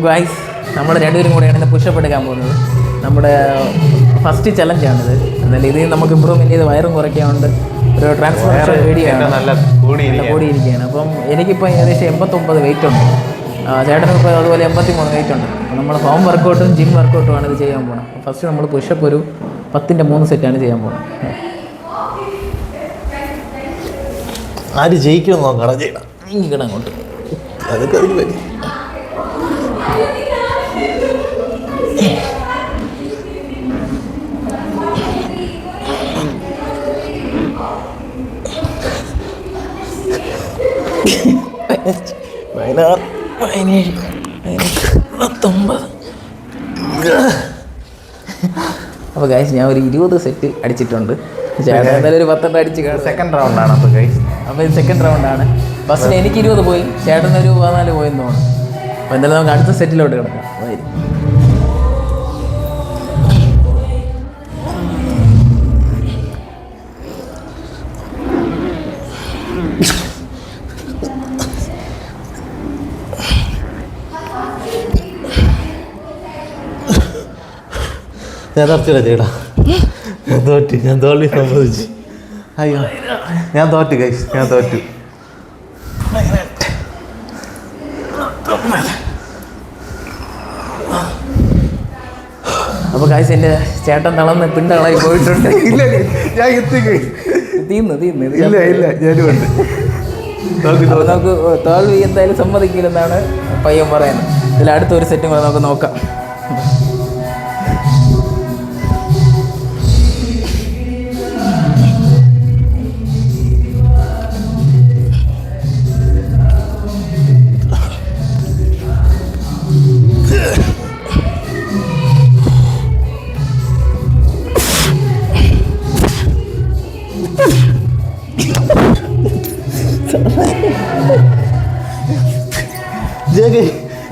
Guys നമ്മൾ രണ്ടുപേരും കൂടെയാണ് ഇന്ന് പുഷപ്പ് എടുക്കാൻ പോകുന്നത്. നമ്മുടെ ഫസ്റ്റ് ചലഞ്ചാണിത്. എന്നാലും ഇത് നമുക്ക് ഇമ്പ്രൂവ്മെൻറ്റ് ചെയ്ത് വയറും കുറയ്ക്കാറുണ്ട്. ഒരു ട്രാൻസ്ഫോർമേഷൻ വീഡിയോ ആണ്, നല്ല കൂടിയിരിക്കുകയാണ്. അപ്പം എനിക്കിപ്പോൾ ഏകദേശം 89 വെയിറ്റ് ഉണ്ട്. ചേട്ടനും ഇപ്പോൾ അതുപോലെ 83 വെയിറ്റ് ഉണ്ട്. അപ്പോൾ നമ്മൾ ഹോം വർക്കൗട്ടും ജിം വർക്കൗട്ടുമാണ് ഇത് ചെയ്യാൻ പോകണം. ഫസ്റ്റ് നമ്മൾ പുഷപ്പ് ഒരു 10ൻ്റെ 3 സെറ്റാണ് ചെയ്യാൻ പോകുന്നത്. ആര് ജയിക്കുമെന്ന് നോക്കണം. ചെയ്യണം ഇങ്ങനെ അങ്ങോട്ട് അതൊക്കെ അതിന് പറ്റി. അപ്പോൾ ഗൈസ് ഞാൻ ഒരു 20 സെറ്റ് അടിച്ചിട്ടുണ്ട്. എന്തായാലും ഒരു 10 അടിച്ച് സെക്കൻഡ് റൗണ്ടാണ്. അപ്പോൾ ഗൈസ് അപ്പോൾ ഇത് സെക്കൻഡ് റൗണ്ടാണ്. ഫസ്റ്റിന് എനിക്ക് 20 പോയി, ചേട്ടനൊരു 14 പോയെന്ന് തോന്നുന്നു. അപ്പോൾ എന്തായാലും നമുക്ക് അടുത്ത സെറ്റിലോട്ട് കിടക്കാം. ഞാൻ തറച്ചില്ല ചേട്ടാ, ഞാൻ തോൽവി സംഭവിച്ചു. അയ്യോ ഞാൻ തോറ്റു ഗൈസ്, ഞാൻ തോറ്റു. അപ്പോൾ ഗൈസ് എൻ്റെ ചേട്ടൻ തളർന്ന് പിണ്ടകളായി പോയിട്ടുണ്ട്. ഇല്ല ഞാൻ എത്തി തീർന്നു ഇല്ല ഇല്ല ഞാനുണ്ട്. നമുക്ക് തോൽവി എന്തായാലും സമ്മതിക്കില്ലെന്നാണ് പയ്യൻ പറയുന്നത്. ഇതിൽ അടുത്തൊരു സെറ്റും കൂടെ നമുക്ക് നോക്കാം.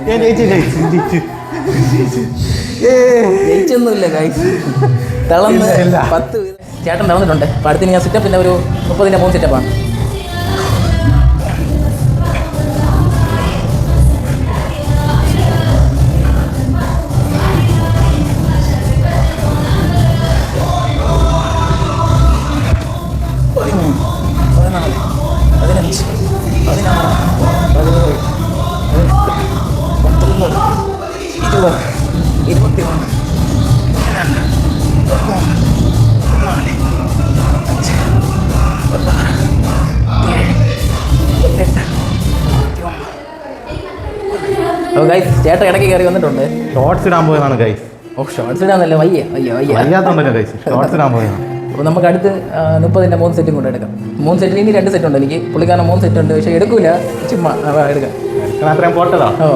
ഞാൻ ജയിച്ചൊന്നുമില്ല ഗൈസ്, തളർന്ന് 10 ചേട്ടൻ തളർന്നിട്ടുണ്ട്. അപ്പോൾ അടുത്തിന് ഞാൻ സെറ്റപ്പ് പിന്നെ ഒരു 30ൻ്റെ 3 സെറ്റപ്പാണ്. അപ്പോൾ ഗൈസ് ചേട്ടൻ ഇടയ്ക്ക് കയറി വന്നിട്ടുണ്ട്. ഷോർട്സ് ഇടാൻ പോയതാണ് ഗൈസ്. ഷോർട്സ് ഇടാന്നല്ല, വയ്യാത്തോണ്ടല്ലോ ഗൈസ്, ഷോർട്സ് ഇടാൻ പോയതാണ്. അപ്പോൾ നമുക്ക് അടുത്ത് 30ൻ്റെ 3 സെറ്റും കൊണ്ട് എടുക്കാം. 3 സെറ്റിൽ ഇനി 2 സെറ്റ് ഉണ്ട് എനിക്ക്. പുള്ളിക്കാരൻ 3 സെറ്റ് ഉണ്ട്, പക്ഷേ എടുക്കൂല, ചുമ്മാ എടുക്കാം. അത്രയും പോട്ടതാ. ഓ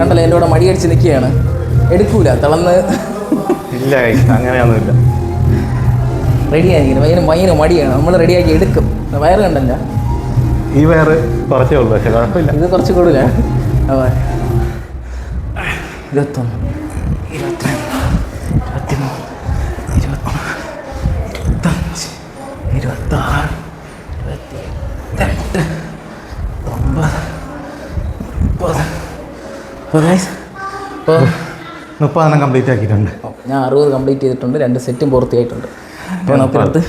കണ്ടല്ലോ എൻ്റെ കൂടെ മടിയടിച്ച് നിൽക്കുകയാണ്, എടുക്കൂല, തളർന്ന്. ഇല്ല അങ്ങനെയൊന്നുമില്ല, റെഡിയായിരിക്കും. ഭയങ്കര മടിയാണ്, നമ്മൾ റെഡിയാക്കി എടുക്കും. വയറ് കണ്ടല്ല, ഈ വയറ് കുറച്ചേ ഉള്ളൂ, പക്ഷേ കുഴപ്പമില്ല. ഇത് കുറച്ച് കൂടുതലാണ്. 21, 22, 23, 24, 25, 26, 28, 30. അപ്പോൾ 30 കംപ്ലീറ്റ് ആക്കിയിട്ടുണ്ട്. ഞാൻ 60 കംപ്ലീറ്റ് ചെയ്തിട്ടുണ്ട്. 2 സെറ്റും പൂർത്തിയായിട്ടുണ്ട്. അപ്പോൾ നമുക്കടുത്ത്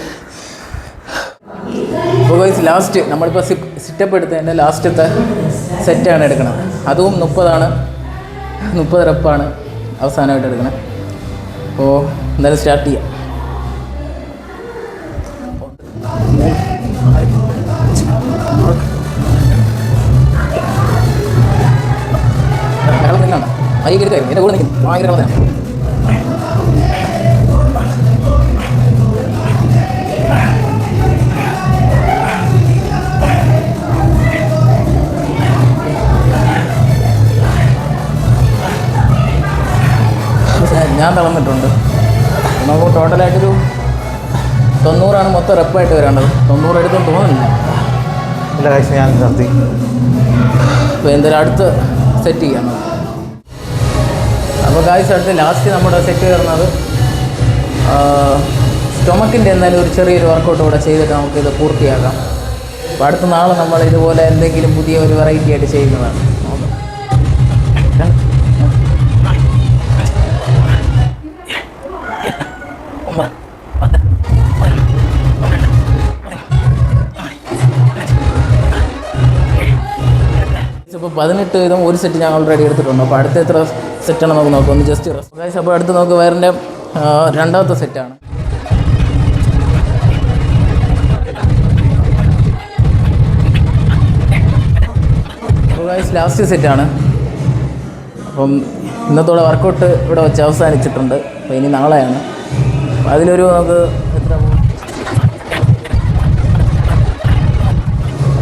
അപ്പോൾ ഗൈസ് ലാസ്റ്റ് നമ്മളിപ്പോൾ സിറ്റപ്പ് എടുത്തതിൻ്റെ ലാസ്റ്റത്തെ സെറ്റാണ് എടുക്കണം. അതും 30 റെപ്പാണ് അവസാനമായിട്ട് എടുക്കണം. അപ്പോൾ എന്തായാലും സ്റ്റാർട്ട് ചെയ്യാം. വെള്ളം നിന്നാണ് അയ്യ എടുക്കായിരുന്നു, എൻ്റെ കൂടെ നിൽക്കുന്നു. ഭയങ്കര വെള്ളം തന്നെ. ഞാൻ തളർന്നിട്ടുണ്ട്. നമുക്ക് ടോട്ടലായിട്ടൊരു 90 മൊത്തം റെപ്പായിട്ട് വരേണ്ടത്. 90 എടുത്തൊന്നും തോന്നുന്നില്ല. ഇല്ല കാഴ്ച ഞാൻ നിർത്തി. അപ്പോൾ എന്തായാലും അടുത്ത് സെറ്റ് ചെയ്യാം നമുക്ക്. അപ്പോൾ ഗായ്സ് അടുത്ത് ലാസ്റ്റ് നമ്മുടെ സെറ്റ് കയറുന്നത് സ്റ്റൊമക്കിൻ്റെ എന്തായാലും ഒരു ചെറിയൊരു വർക്കൗട്ട് കൂടെ ചെയ്തിട്ട് നമുക്കിത് പൂർത്തിയാക്കാം. അപ്പോൾ അടുത്ത നാളെ നമ്മൾ ഇതുപോലെ എന്തെങ്കിലും പുതിയ ഒരു വെറൈറ്റി ആയിട്ട് ചെയ്യുന്നതാണ്. ഇപ്പോൾ 18 വീതം ഒരു സെറ്റ് ഞാൻ ഓൾറെഡി എടുത്തിട്ടുണ്ട്. അപ്പോൾ അടുത്ത എത്ര സെറ്റാണ് നമുക്ക് നോക്കാം. ഒന്ന് ജസ്റ്റ് റെസ്റ്റ്. അപ്പോൾ അടുത്ത് നമുക്ക് വയറിൻ്റെ രണ്ടാമത്തെ സെറ്റാണ്. അപ്പോൾ ലാസ്റ്റ് സെറ്റാണ്. അപ്പം ഇന്നത്തോടെ വർക്കൗട്ട് ഇവിടെ വെച്ച് അവസാനിച്ചിട്ടുണ്ട്. അപ്പോൾ ഇനി നാളെയാണ്. അപ്പോൾ അതിലൊരു നമുക്ക് എത്ര.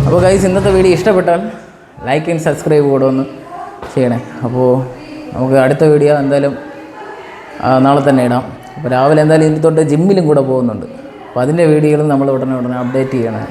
അപ്പോൾ ഗൈസ് ഇന്നത്തെ വീഡിയോ ഇഷ്ടപ്പെട്ടാൽ ലൈക്ക് ആൻഡ് സബ്സ്ക്രൈബ് കൂടെ ഒന്ന് ചെയ്യണേ. അപ്പോൾ നമുക്ക് അടുത്ത വീഡിയോ എന്തായാലും നാളെ തന്നെ ഇടാം. അപ്പോൾ രാവിലെ എന്തായാലും ഇനി തൊട്ട് ജിമ്മിലും കൂടെ പോകുന്നുണ്ട്. അപ്പോൾ അതിൻ്റെ വീഡിയോകളും നമ്മൾ ഉടനെ അപ്ഡേറ്റ് ചെയ്യണം.